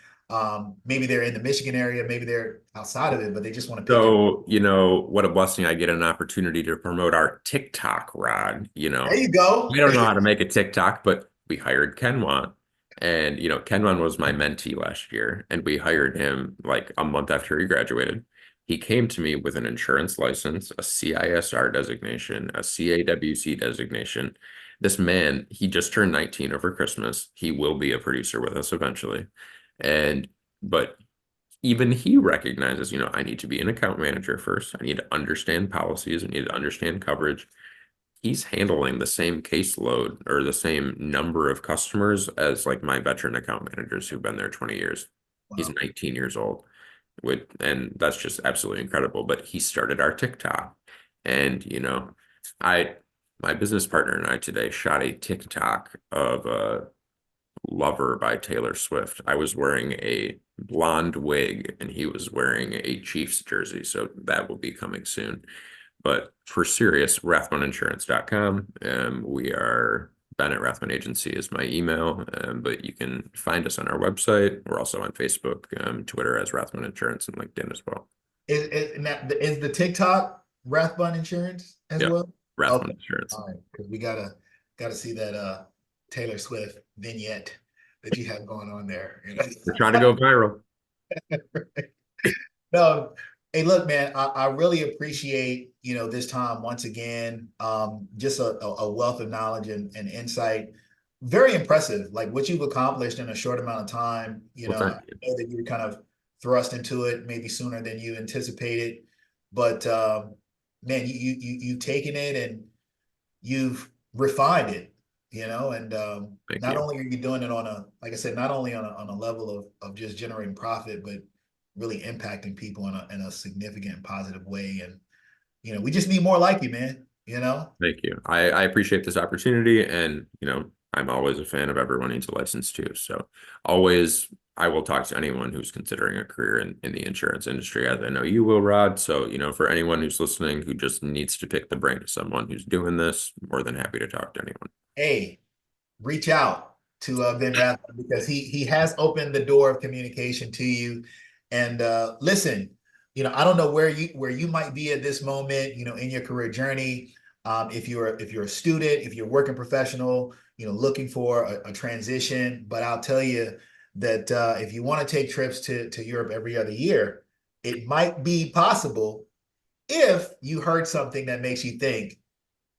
Maybe they're in the Michigan area, maybe they're outside of it, but they just want to pick your. So, what a blessing. I get an opportunity to promote our TikTok, Rod. There you We go. don't know how to make a TikTok, but we hired Kenwa. And, Kenwan was my mentee last year, and we hired him like a month after he graduated. He came to me with an insurance license, a CISR designation, a CAWC designation. This man, he just turned 19 over Christmas. He will be a producer with us eventually. But even he recognizes, I need to be an account manager first. I need to understand policies. I need to understand coverage. He's handling the same caseload or the same number of customers as like my veteran account managers who've been there 20 years. He's Wow. 19 years old and that's just absolutely incredible. But he started our TikTok and, I, my business partner and I today shot a TikTok of Lover by Taylor Swift. I was wearing a blonde wig and he was wearing a Chiefs jersey. So that will be coming soon. But for serious, rathbuninsurance.com. We are Ben at Rathbun Agency is my email, but you can find us on our website. We're also on Facebook, Twitter as Rathbun Insurance, and LinkedIn as well. Is the TikTok Rathbun Insurance as Yeah, well? Rathbun Okay. Insurance. All right. Because we gotta see that Taylor Swift vignette that you have going on there. We're trying to go viral. No, hey, look, man, I really appreciate, this time once again. Just a wealth of knowledge and insight. Very impressive, like what you've accomplished in a short amount of time. Well, I thank you. know that you were kind of thrust into it maybe sooner than you anticipated, but man, you've taken it and you've refined it, and Thank not you. only are you doing it like I said, not only on a level of just generating profit, but really impacting people in a significant and positive way. And, we just need more like you, man. Thank you. I appreciate this opportunity and, I'm always a fan of everyone needs a license too. So always I will talk to anyone who's considering a career in the insurance industry, as I know you will, Rod. So, for anyone who's listening who just needs to pick the brain of someone who's doing this, more than happy to talk to anyone. Hey, reach out to Ben Rathbun because he has opened the door of communication to you. And listen, I don't know where you might be at this moment, in your career journey. If you're a student, if you're a working professional, looking for a transition. But I'll tell you that if you want to take trips to Europe every other year, it might be possible if you heard something that makes you think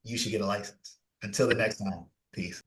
you should get a license. Until the next time, peace.